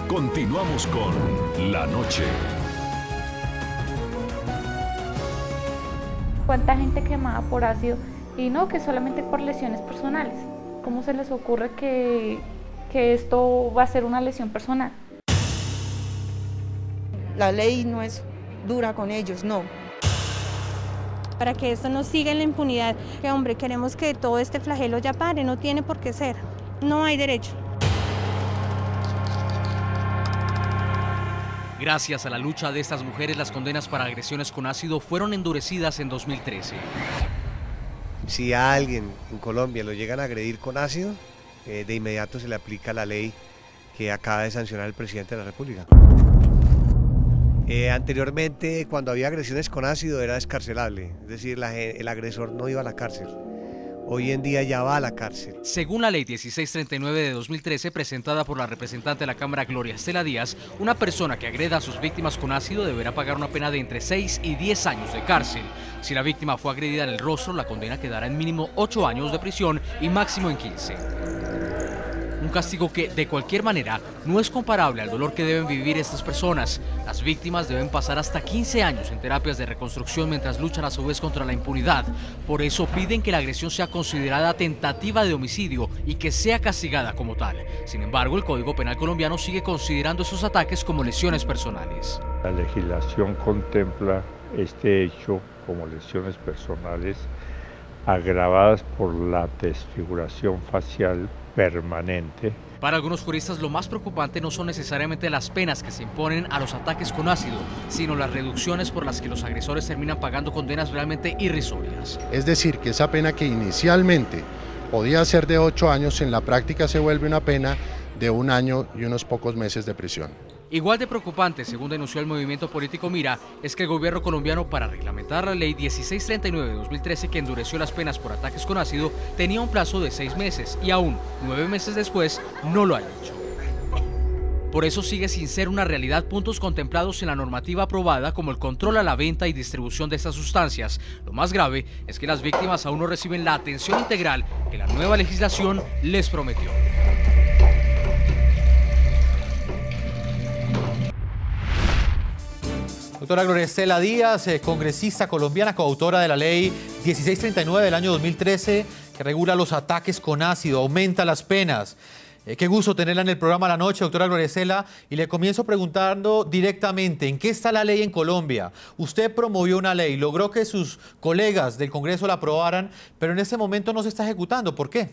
Continuamos con La Noche. ¿Cuánta gente quemada por ácido? Y no, que solamente por lesiones personales. ¿Cómo se les ocurre que esto va a ser una lesión personal? La ley no es dura con ellos, no. Para que esto no siga en la impunidad, que hombre, queremos que todo este flagelo ya pare, no tiene por qué ser, no hay derecho. Gracias a la lucha de estas mujeres, las condenas para agresiones con ácido fueron endurecidas en 2013. Si a alguien en Colombia lo llegan a agredir con ácido, de inmediato se le aplica la ley que acaba de sancionar el presidente de la República. Anteriormente, cuando había agresiones con ácido, era descarcelable, es decir, el agresor no iba a la cárcel. Hoy en día ya va a la cárcel. Según la ley 1639 de 2013, presentada por la representante de la Cámara Gloria Estela Díaz, una persona que agreda a sus víctimas con ácido deberá pagar una pena de entre 6 y 10 años de cárcel. Si la víctima fue agredida en el rostro, la condena quedará en mínimo 8 años de prisión y máximo en 15. Un castigo que, de cualquier manera, no es comparable al dolor que deben vivir estas personas. Las víctimas deben pasar hasta 15 años en terapias de reconstrucción mientras luchan a su vez contra la impunidad. Por eso piden que la agresión sea considerada tentativa de homicidio y que sea castigada como tal. Sin embargo, el Código Penal colombiano sigue considerando esos ataques como lesiones personales. La legislación contempla este hecho como lesiones personales agravadas por la desfiguración facial permanente. Para algunos juristas, lo más preocupante no son necesariamente las penas que se imponen a los ataques con ácido, sino las reducciones por las que los agresores terminan pagando condenas realmente irrisorias. Es decir, que esa pena que inicialmente podía ser de 8 años, en la práctica se vuelve una pena de 1 año y unos pocos meses de prisión. Igual de preocupante, según denunció el movimiento político Mira, es que el gobierno colombiano, para reglamentar la ley 1639 de 2013 que endureció las penas por ataques con ácido, tenía un plazo de 6 meses y aún 9 meses después no lo ha hecho. Por eso sigue sin ser una realidad puntos contemplados en la normativa aprobada como el control a la venta y distribución de estas sustancias. Lo más grave es que las víctimas aún no reciben la atención integral que la nueva legislación les prometió. Doctora Gloria Estela Díaz, congresista colombiana, coautora de la ley 1639 del año 2013, que regula los ataques con ácido, aumenta las penas. Qué gusto tenerla en el programa La Noche, doctora Gloria Estela, y le comienzo preguntando directamente, ¿en qué está la ley en Colombia? Usted promovió una ley, logró que sus colegas del Congreso la aprobaran, pero en este momento no se está ejecutando. ¿Por qué?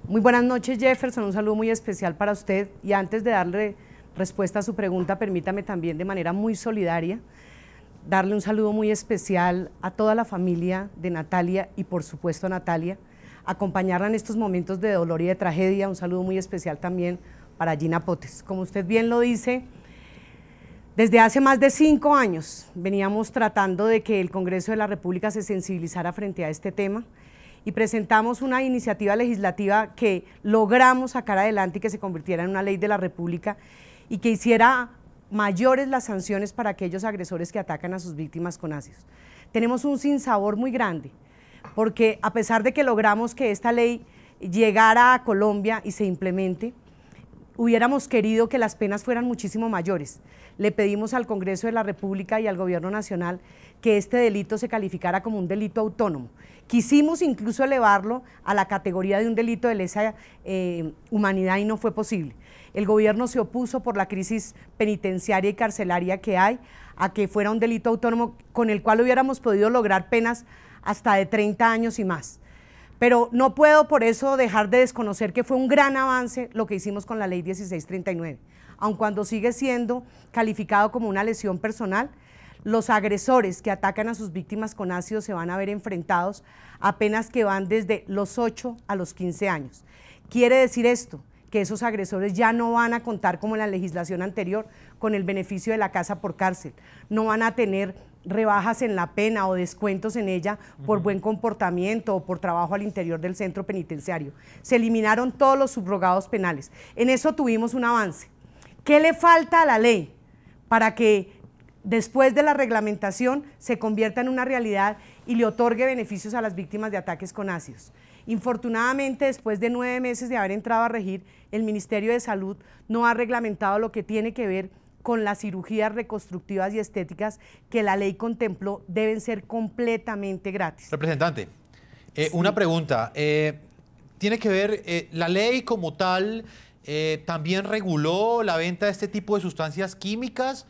Muy buenas noches, Jefferson, un saludo muy especial para usted, y antes de darle respuesta a su pregunta, permítame también de manera muy solidaria darle un saludo muy especial a toda la familia de Natalia y por supuesto a Natalia, acompañarla en estos momentos de dolor y de tragedia. Un saludo muy especial también para Gina Potes. Como usted bien lo dice, desde hace más de 5 años veníamos tratando de que el Congreso de la República se sensibilizara frente a este tema y presentamos una iniciativa legislativa que logramos sacar adelante y que se convirtiera en una ley de la República y que hiciera mayores las sanciones para aquellos agresores que atacan a sus víctimas con ácidos. Tenemos un sinsabor muy grande, porque a pesar de que logramos que esta ley llegara a Colombia y se implemente, hubiéramos querido que las penas fueran muchísimo mayores. Le pedimos al Congreso de la República y al Gobierno Nacional que este delito se calificara como un delito autónomo. Quisimos incluso elevarlo a la categoría de un delito de lesa humanidad y no fue posible. El gobierno se opuso por la crisis penitenciaria y carcelaria que hay a que fuera un delito autónomo con el cual hubiéramos podido lograr penas hasta de 30 años y más. Pero no puedo por eso dejar de desconocer que fue un gran avance lo que hicimos con la ley 1639. Aun cuando sigue siendo calificado como una lesión personal, los agresores que atacan a sus víctimas con ácido se van a ver enfrentados a penas que van desde los 8 a los 15 años. Quiere decir esto, que esos agresores ya no van a contar como en la legislación anterior con el beneficio de la casa por cárcel, no van a tener rebajas en la pena o descuentos en ella por buen comportamiento o por trabajo al interior del centro penitenciario. Se eliminaron todos los subrogados penales. En eso tuvimos un avance. ¿Qué le falta a la ley para que después de la reglamentación se convierta en una realidad y le otorgue beneficios a las víctimas de ataques con ácidos? Infortunadamente, después de 9 meses de haber entrado a regir, el Ministerio de Salud no ha reglamentado lo que tiene que ver con las cirugías reconstructivas y estéticas que la ley contempló deben ser completamente gratis. Representante, Sí. una pregunta. Tiene que ver, la ley como tal también reguló la venta de este tipo de sustancias químicas.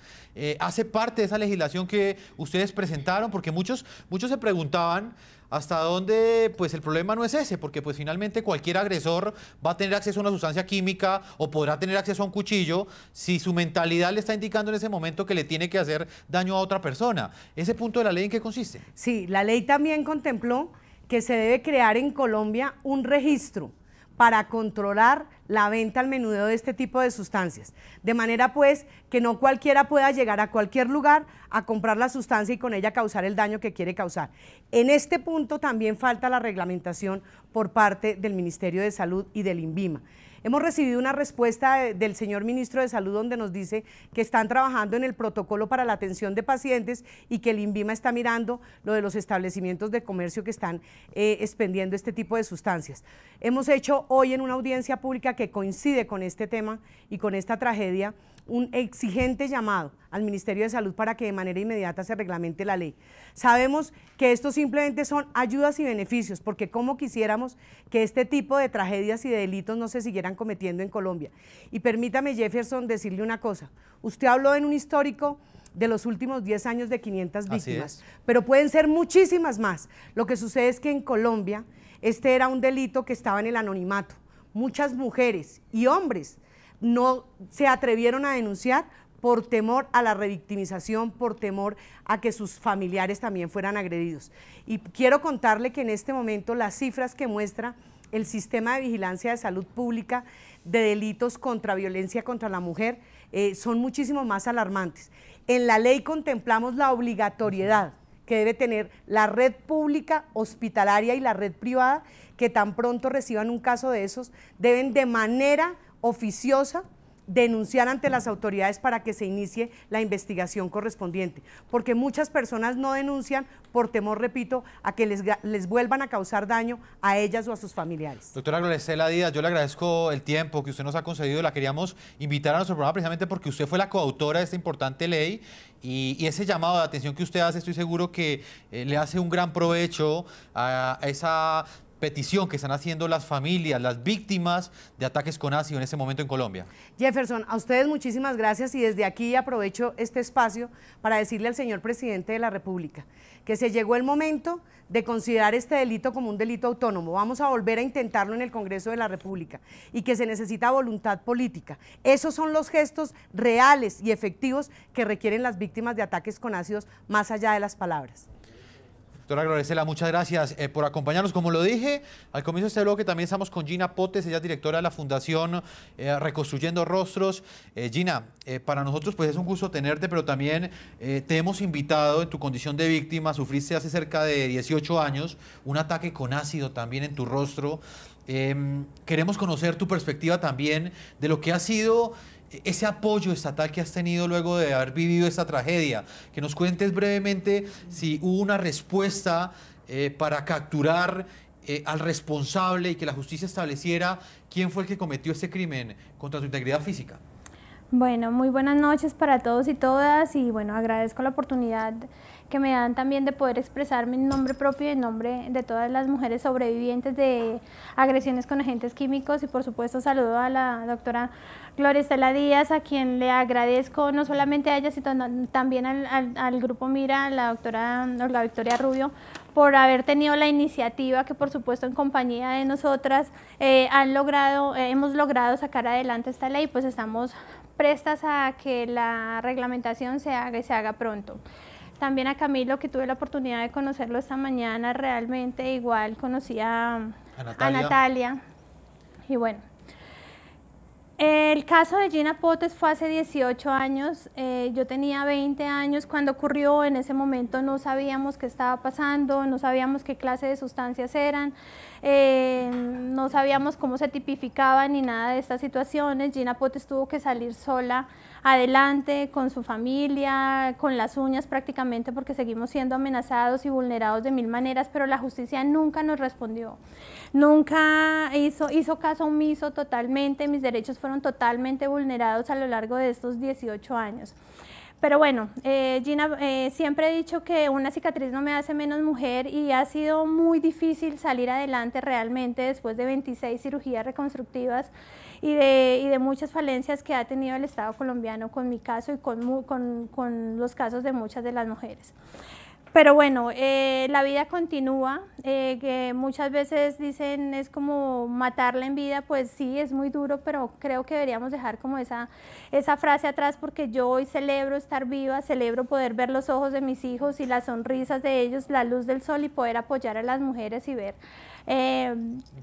¿Hace parte de esa legislación que ustedes presentaron? Porque muchos se preguntaban hasta dónde pues el problema no es ese, porque pues finalmente cualquier agresor va a tener acceso a una sustancia química o podrá tener acceso a un cuchillo si su mentalidad le está indicando en ese momento que le tiene que hacer daño a otra persona. ¿Ese punto de la ley en qué consiste? Sí, la ley también contempló que se debe crear en Colombia un registro para controlar la venta al menudeo de este tipo de sustancias, de manera pues que no cualquiera pueda llegar a cualquier lugar a comprar la sustancia y con ella causar el daño que quiere causar. En este punto también falta la reglamentación por parte del Ministerio de Salud y del INVIMA. Hemos recibido una respuesta del señor ministro de Salud donde nos dice que están trabajando en el protocolo para la atención de pacientes y que el INVIMA está mirando lo de los establecimientos de comercio que están expendiendo este tipo de sustancias. Hemos hecho hoy en una audiencia pública que coincide con este tema y con esta tragedia un exigente llamado al Ministerio de Salud para que de manera inmediata se reglamente la ley. Sabemos que esto simplemente son ayudas y beneficios, porque como quisiéramos que este tipo de tragedias y de delitos no se siguieran cometiendo en Colombia. Y permítame, Jefferson, decirle una cosa. Usted habló en un histórico de los últimos 10 años de 500 víctimas, pero pueden ser muchísimas más. Lo que sucede es que en Colombia este era un delito que estaba en el anonimato. Muchas mujeres y hombres no se atrevieron a denunciar por temor a la revictimización, por temor a que sus familiares también fueran agredidos. Y quiero contarle que en este momento las cifras que muestra el Sistema de Vigilancia de Salud Pública de delitos contra violencia contra la mujer son muchísimo más alarmantes. En la ley contemplamos la obligatoriedad que debe tener la red pública hospitalaria y la red privada, que tan pronto reciban un caso de esos, deben de manera oficiosa denunciar ante las autoridades para que se inicie la investigación correspondiente, porque muchas personas no denuncian por temor, repito, a que les vuelvan a causar daño a ellas o a sus familiares. Doctora Gloria Estela Díaz, yo le agradezco el tiempo que usted nos ha concedido. La queríamos invitar a nuestro programa precisamente porque usted fue la coautora de esta importante ley y ese llamado de atención que usted hace, estoy seguro que le hace un gran provecho a esa petición que están haciendo las familias, las víctimas de ataques con ácido en este momento en Colombia. Jefferson, a ustedes muchísimas gracias y desde aquí aprovecho este espacio para decirle al señor presidente de la República que se llegó el momento de considerar este delito como un delito autónomo. Vamos a volver a intentarlo en el Congreso de la República y que se necesita voluntad política. Esos son los gestos reales y efectivos que requieren las víctimas de ataques con ácidos más allá de las palabras. Doctora Gloria Estela, muchas gracias por acompañarnos. Como lo dije al comienzo de este bloque, también estamos con Gina Potes, ella es directora de la Fundación Reconstruyendo Rostros. Gina, para nosotros pues es un gusto tenerte, pero también te hemos invitado en tu condición de víctima. Sufriste hace cerca de 18 años un ataque con ácido también en tu rostro. Queremos conocer tu perspectiva también de lo que ha sido ese apoyo estatal que has tenido luego de haber vivido esta tragedia. Que nos cuentes brevemente si hubo una respuesta para capturar al responsable y que la justicia estableciera quién fue el que cometió este crimen contra tu integridad física. Bueno, muy buenas noches para todos y todas y bueno, agradezco la oportunidad que me dan también de poder expresarme en nombre propio y en nombre de todas las mujeres sobrevivientes de agresiones con agentes químicos y por supuesto saludo a la doctora Gloria Estela Díaz, a quien le agradezco no solamente a ella, sino también al Grupo Mira, la doctora Olga Victoria Rubio, por haber tenido la iniciativa que por supuesto en compañía de nosotras hemos logrado sacar adelante esta ley, pues estamos prestas a que la reglamentación se haga y se haga pronto. También a Camilo, que tuve la oportunidad de conocerlo esta mañana, realmente igual conocí a Natalia. Y bueno, El caso de Gina Potes fue hace 18 años, yo tenía 20 años cuando ocurrió. En ese momento no sabíamos qué estaba pasando, no sabíamos qué clase de sustancias eran, no sabíamos cómo se tipificaban ni nada de estas situaciones. Gina Potes tuvo que salir sola adelante con su familia, con las uñas prácticamente, porque seguimos siendo amenazados y vulnerados de mil maneras, pero la justicia nunca nos respondió, nunca hizo caso omiso totalmente. Mis derechos fueron totalmente vulnerados a lo largo de estos 18 años. Pero bueno, Gina, siempre he dicho que una cicatriz no me hace menos mujer, y ha sido muy difícil salir adelante realmente después de 26 cirugías reconstructivas y de muchas falencias que ha tenido el Estado colombiano con mi caso y con los casos de muchas de las mujeres. Pero bueno, la vida continúa, que muchas veces dicen es como matarla en vida. Pues sí, es muy duro, pero creo que deberíamos dejar como esa frase atrás, porque yo hoy celebro estar viva, celebro poder ver los ojos de mis hijos y las sonrisas de ellos, la luz del sol, y poder apoyar a las mujeres y ver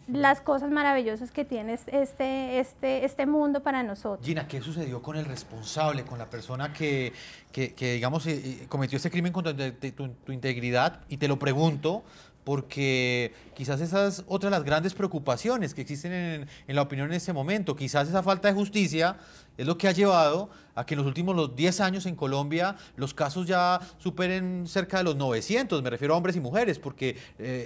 las cosas maravillosas que tiene este mundo para nosotros. Gina, ¿qué sucedió con el responsable, con la persona que digamos, cometió este crimen contra tu integridad? Y te lo pregunto porque quizás esa es otra de las grandes preocupaciones que existen en la opinión en este momento. Quizás esa falta de justicia es lo que ha llevado a que en los últimos 10 años en Colombia los casos ya superen cerca de los 900, me refiero a hombres y mujeres, porque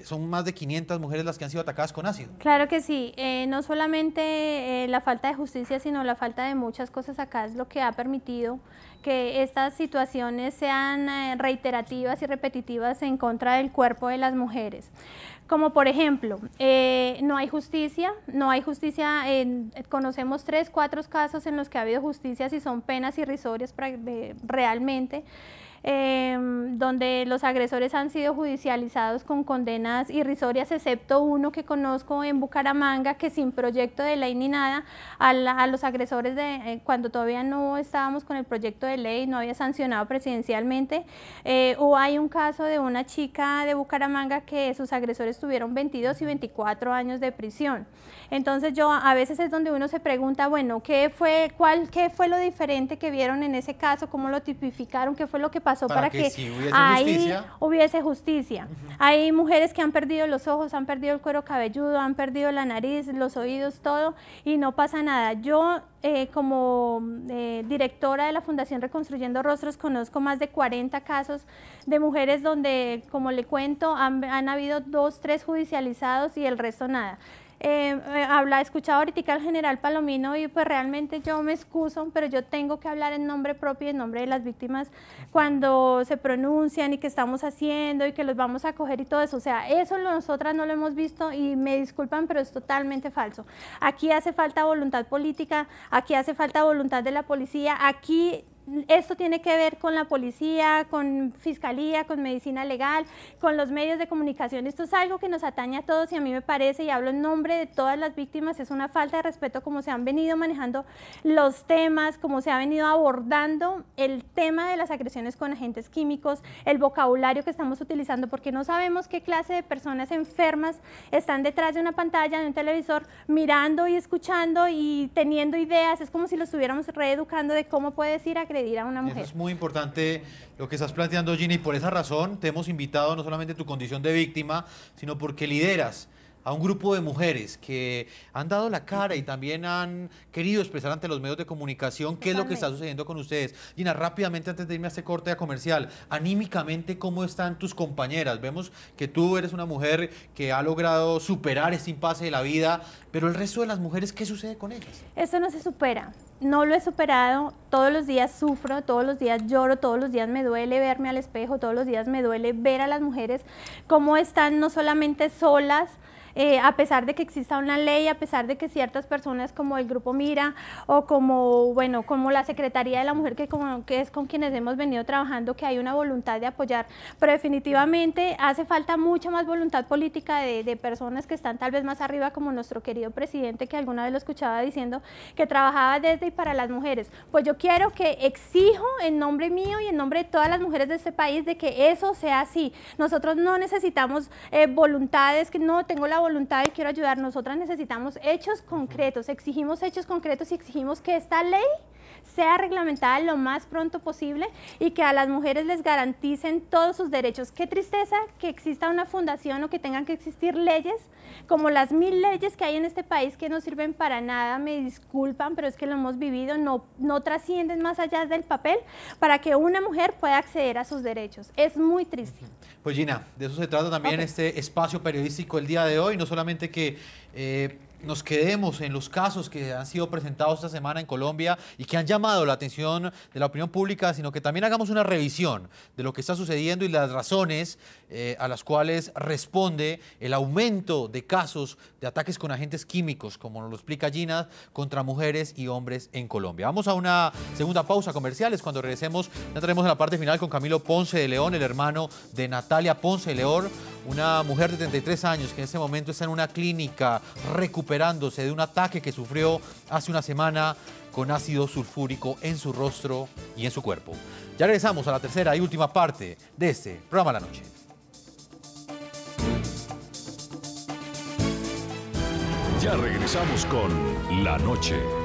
son más de 500 mujeres las que han sido atacadas con ácido. Claro que sí, no solamente la falta de justicia, sino la falta de muchas cosas acá es lo que ha permitido que estas situaciones sean reiterativas y repetitivas en contra del cuerpo de las mujeres. Como por ejemplo, no hay justicia, conocemos 3, 4 casos en los que ha habido justicia y son penas irrisorias realmente, donde los agresores han sido judicializados con condenas irrisorias, excepto uno que conozco en Bucaramanga, que sin proyecto de ley ni nada, a los agresores cuando todavía no estábamos con el proyecto de ley, no había sancionado presidencialmente, o hay un caso de una chica de Bucaramanga que sus agresores tuvieron 22 y 24 años de prisión. Entonces a veces es donde uno se pregunta, bueno, ¿qué fue lo diferente que vieron en ese caso? ¿Cómo lo tipificaron? ¿Qué fue lo que pasó para que sí hubiese justicia? Hay mujeres que han perdido los ojos, han perdido el cuero cabelludo, han perdido la nariz, los oídos, todo, y no pasa nada. Yo como directora de la Fundación Reconstruyendo Rostros conozco más de 40 casos de mujeres donde, como le cuento, han habido 2, 3 judicializados y el resto nada. Escuchaba ahorita al general Palomino y pues realmente yo me excuso, pero yo tengo que hablar en nombre propio y en nombre de las víctimas cuando se pronuncian y qué estamos haciendo y que los vamos a coger y todo eso. O sea, eso nosotras no lo hemos visto y me disculpan, pero es totalmente falso. Aquí hace falta voluntad política, aquí hace falta voluntad de la policía, aquí esto tiene que ver con la policía, con fiscalía, con medicina legal, con los medios de comunicación. Esto es algo que nos atañe a todos y a mí me parece, y hablo en nombre de todas las víctimas, es una falta de respeto como se han venido manejando los temas, como se ha venido abordando el tema de las agresiones con agentes químicos, el vocabulario que estamos utilizando, porque no sabemos qué clase de personas enfermas están detrás de una pantalla, de un televisor, mirando y escuchando y teniendo ideas. Es como si los estuviéramos reeducando de cómo puedes ir a agredir a una mujer. Eso es muy importante lo que estás planteando, Gina, y por esa razón te hemos invitado no solamente tu condición de víctima, sino porque lideras a un grupo de mujeres que han dado la cara y también han querido expresar ante los medios de comunicación qué es lo que está sucediendo con ustedes. Gina, rápidamente antes de irme a este corte comercial, anímicamente, ¿cómo están tus compañeras? Vemos que tú eres una mujer que ha logrado superar este impasse de la vida, pero el resto de las mujeres, ¿qué sucede con ellas? Esto no se supera, no lo he superado, todos los días sufro, todos los días lloro, todos los días me duele verme al espejo, todos los días me duele ver a las mujeres cómo están no solamente solas, a pesar de que exista una ley, a pesar de que ciertas personas como el Grupo Mira o como la Secretaría de la Mujer, que es con quienes hemos venido trabajando, que hay una voluntad de apoyar, pero definitivamente hace falta mucha más voluntad política de personas que están tal vez más arriba, como nuestro querido presidente, que alguna vez lo escuchaba diciendo que trabajaba desde y para las mujeres. Pues yo quiero que exijo en nombre mío y en nombre de todas las mujeres de este país de que eso sea así. Nosotros no necesitamos voluntades, que no tengo la la voluntad y quiero ayudar. Nosotras necesitamos hechos concretos, exigimos hechos concretos y exigimos que esta ley sea reglamentada lo más pronto posible y que a las mujeres les garanticen todos sus derechos. Qué tristeza que exista una fundación o que tengan que existir leyes como las 1000 leyes que hay en este país que no sirven para nada, me disculpan, pero es que lo hemos vivido, no trascienden más allá del papel para que una mujer pueda acceder a sus derechos. Es muy triste. Pues Gina, de eso se trata también este espacio periodístico el día de hoy, no solamente que nos quedemos en los casos que han sido presentados esta semana en Colombia y que han llamado la atención de la opinión pública, sino que también hagamos una revisión de lo que está sucediendo y las razones a las cuales responde el aumento de casos de ataques con agentes químicos, como nos lo explica Gina, contra mujeres y hombres en Colombia. Vamos a una segunda pausa comerciales. Cuando regresemos ya entraremos en la parte final con Camilo Ponce de León, el hermano de Natalia Ponce de León, una mujer de 33 años que en este momento está en una clínica recuperándose de un ataque que sufrió hace una semana con ácido sulfúrico en su rostro y en su cuerpo. Ya regresamos a la tercera y última parte de este programa La Noche. Ya regresamos con La Noche.